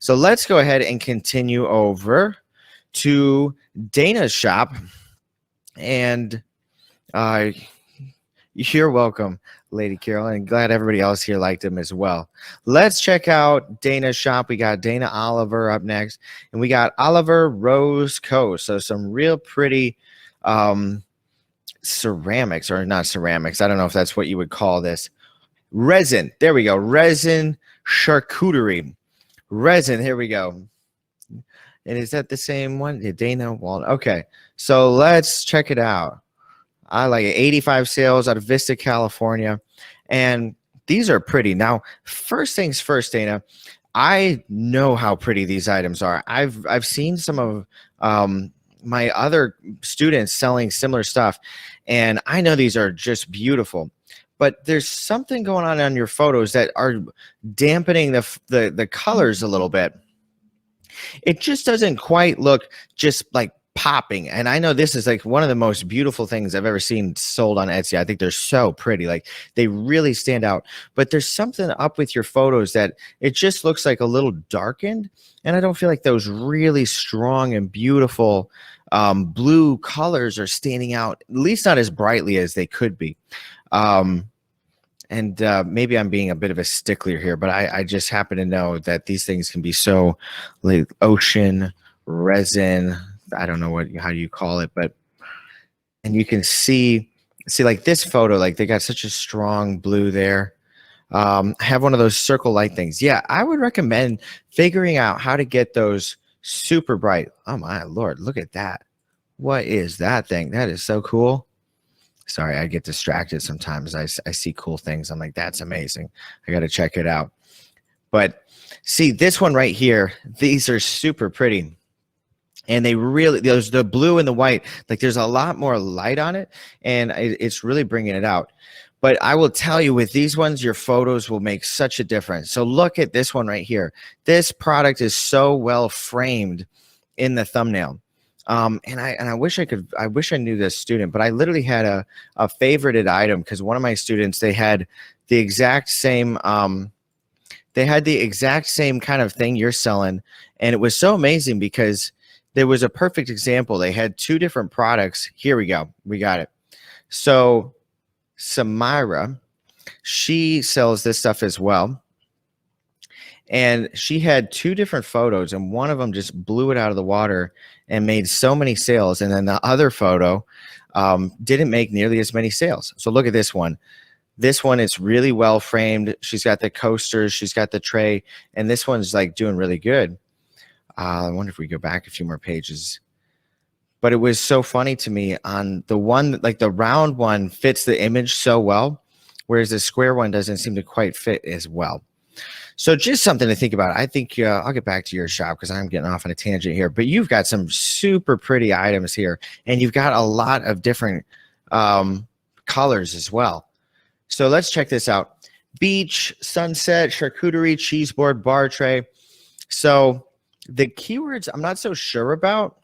So let's go ahead and continue over to Dana's shop. And you're welcome, Lady Carol, and glad everybody else here liked him as well. Let's check out Dana's shop. We got Dana Oliver up next, and we got Oliver Rose Co. So some real pretty ceramics, or not ceramics. I don't know if that's what you would call this. Resin. There we go. Resin charcuterie. Resin. Here we go. And is that the same one? Yeah, Dana Walden. Okay. So let's check it out. I like it. 85 sales out of Vista, California. And these are pretty. Now, first things first, Dana, I know how pretty these items are. I've seen some of my other students selling similar stuff, and I know these are just beautiful. But there's something going on your photos that are dampening the colors a little bit. It just doesn't quite look just like popping. And I know this is like one of the most beautiful things I've ever seen sold on Etsy. I think they're so pretty. Like they really stand out. But there's something up with your photos that it just looks like a little darkened. And I don't feel like those really strong and beautiful blue colors are standing out, at least not as brightly as they could be. And maybe I'm being a bit of a stickler here, but I just happen to know that these things can be so like ocean, resin, I don't know how you call it, but, and you can see like this photo, like they got such a strong blue there. I have one of those circle light things. Yeah, I would recommend figuring out how to get those super bright. Oh my Lord, look at that. What is that thing? That is so cool. Sorry, I get distracted sometimes. I see cool things. I'm like, that's amazing. I got to check it out. But see this one right here, these are super pretty. And they really, there's the blue and the white, like there's a lot more light on it, and it's really bringing it out. But I will tell you, with these ones, your photos will make such a difference. So look at this one right here. This product is so well framed in the thumbnail. And I wish I knew this student, but I literally had a favorited item because one of my students, they had the exact same kind of thing you're selling. And it was so amazing because there was a perfect example. They had two different products. Here we go. We got it. So Samira, she sells this stuff as well. And she had two different photos, and one of them just blew it out of the water and made so many sales. And then the other photo didn't make nearly as many sales. So look at this one. This one is really well framed. She's got the coasters, she's got the tray, and this one's like doing really good. I wonder if we go back a few more pages. But it was so funny to me on the one, like the round one fits the image so well, whereas the square one doesn't seem to quite fit as well. So just something to think about. I think I'll get back to your shop because I'm getting off on a tangent here. But you've got some super pretty items here, and you've got a lot of different colors as well. So let's check this out. Beach, sunset, charcuterie, cheese board, bar tray. So the keywords I'm not so sure about,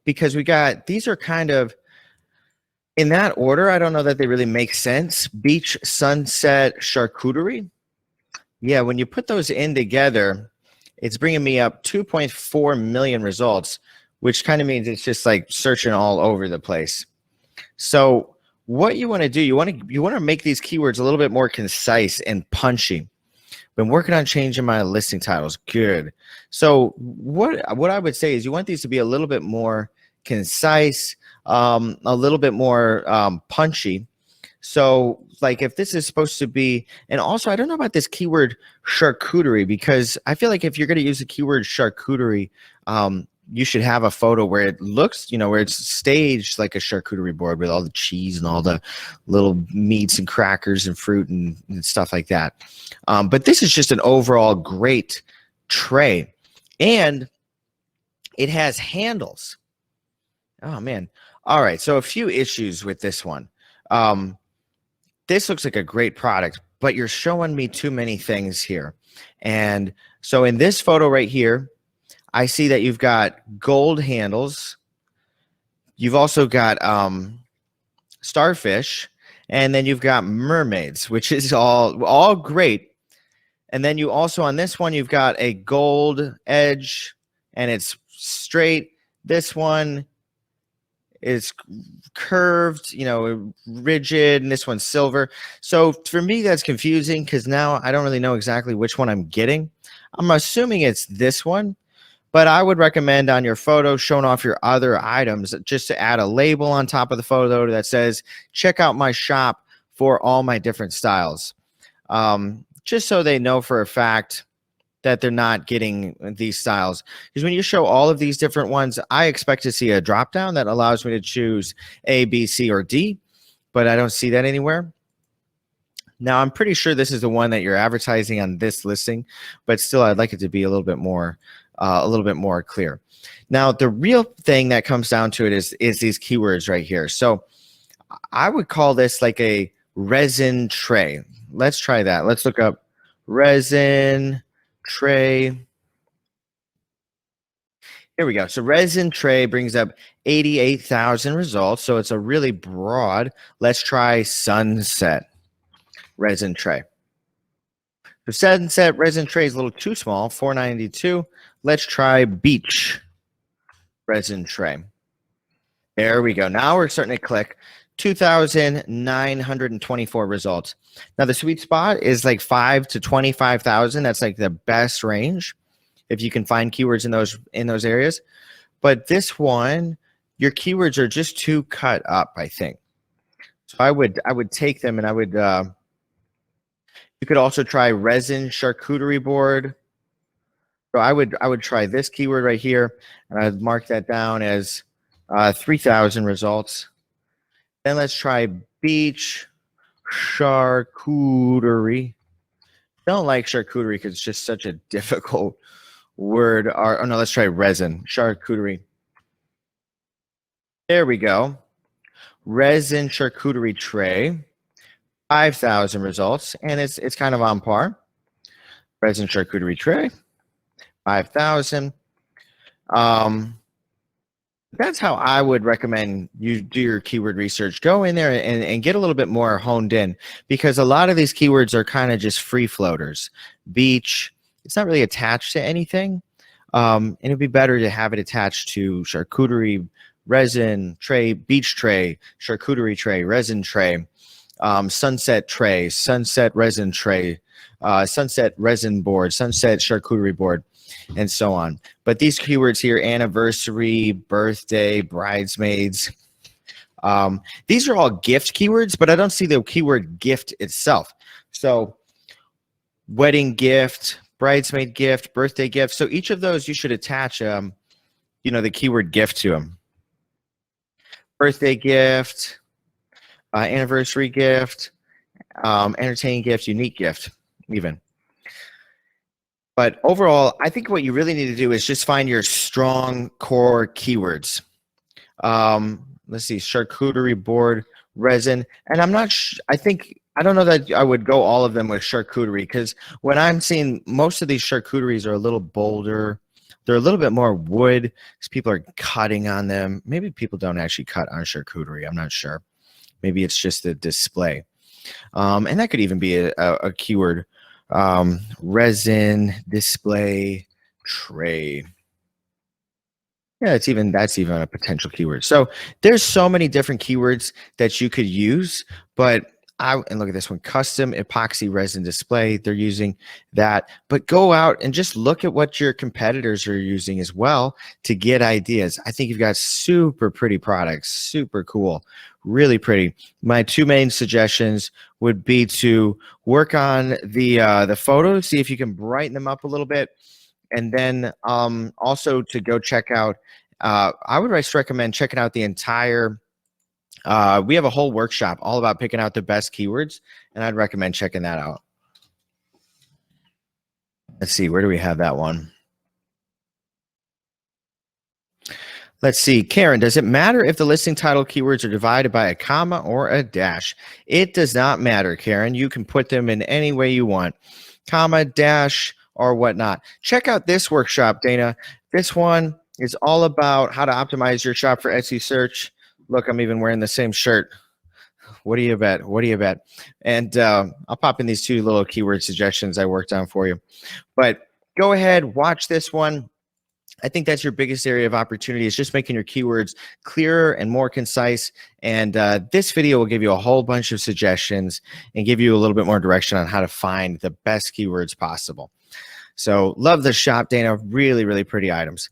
because we got, these are kind of in that order. I don't know that they really make sense. Beach, sunset, charcuterie. Yeah, when you put those in together, it's bringing me up 2.4 million results, which kind of means it's just like searching all over the place. So what you want to do, you want to make these keywords a little bit more concise and punchy. Been working on changing my listing titles. Good. So what I would say is you want these to be a little bit more concise, a little bit more punchy. So like if this is supposed to be, and also I don't know about this keyword charcuterie, because I feel like if you're going to use the keyword charcuterie, you should have a photo where it looks, where it's staged like a charcuterie board with all the cheese and all the little meats and crackers and fruit and stuff like that. But this is just an overall great tray, and it has handles. Oh man. All right. So a few issues with this one. This looks like a great product, but you're showing me too many things here. And so in this photo right here, I see that you've got gold handles. You've also got starfish, and then you've got mermaids, which is all great. And then you also, on this one, you've got a gold edge and it's straight. This one is curved, you know, rigid, and this one's silver. So for me, that's confusing because now I don't really know exactly which one I'm getting. I'm assuming it's this one, but I would recommend on your photo showing off your other items just to add a label on top of the photo that says, check out my shop for all my different styles. Just so they know for a fact that they're not getting these styles. Because when you show all of these different ones, I expect to see a drop down that allows me to choose A, B, C, or D, but I don't see that anywhere. Now, I'm pretty sure this is the one that you're advertising on this listing, but still, I'd like it to be a little bit more clear. Now, the real thing that comes down to it is these keywords right here. So I would call this like a resin tray. Let's try that. Let's look up resin tray. Here we go. So resin tray brings up 88,000 results. So it's a really broad. Let's try sunset resin tray. The sunset resin tray is a little too small, 492. Let's try beach resin tray. There we go. Now we're starting to click. 2,924 results. Now the sweet spot is like 5 to 25,000. That's like the best range if you can find keywords in those areas. But this one, your keywords are just too cut up, I think. So I would take them, and I would you could also try resin charcuterie board. So I would try this keyword right here, and I'd mark that down as 3,000 results. Then let's try beach charcuterie. Don't like charcuterie because it's just such a difficult word. Oh no, let's try resin charcuterie. There we go. Resin charcuterie tray. 5,000 results, and it's kind of on par. Resin charcuterie tray. 5,000. That's how I would recommend you do your keyword research. Go in there and get a little bit more honed in, because a lot of these keywords are kind of just free floaters. Beach, it's not really attached to anything. And it'd be better to have it attached to charcuterie, resin tray, beach tray, charcuterie tray, resin tray, sunset tray, sunset resin tray, sunset resin board, sunset charcuterie board, and so on. But these keywords here, anniversary, birthday, bridesmaids, these are all gift keywords, but I don't see the keyword gift itself. So wedding gift, bridesmaid gift, birthday gift. So each of those you should attach, you know, the keyword gift to them. Birthday gift, anniversary gift, entertaining gift, unique gift, even. But overall, I think what you really need to do is just find your strong core keywords. Let's see, charcuterie board, resin, and I'm not. I don't know that I would go all of them with charcuterie, because when I'm seeing most of these charcuteries are a little bolder. They're a little bit more wood because people are cutting on them. Maybe people don't actually cut on charcuterie. I'm not sure. Maybe it's just the display. And that could even be a keyword. Resin display tray. Yeah, that's even a potential keyword. So there's so many different keywords that you could use, and look at this one, custom epoxy resin display. They're using that, but go out and just look at what your competitors are using as well to get ideas. I think you've got super pretty products, super cool, really pretty. My two main suggestions would be to work on the photos, see if you can brighten them up a little bit, and then also to go check out. I would recommend checking out the entire. We have a whole workshop all about picking out the best keywords, and I'd recommend checking that out. Let's see, where do we have that one? Let's see, Karen, does it matter if the listing title keywords are divided by a comma or a dash? It does not matter, Karen. You can put them in any way you want, comma, dash, or whatnot. Check out this workshop, Dana. This one is all about how to optimize your shop for Etsy search. Look, I'm even wearing the same shirt. What do you bet? What do you bet? And I'll pop in these 2 little keyword suggestions I worked on for you. But go ahead, watch this one. I think that's your biggest area of opportunity, is just making your keywords clearer and more concise. And this video will give you a whole bunch of suggestions and give you a little bit more direction on how to find the best keywords possible. So love the shop, Dana. Really, really pretty items.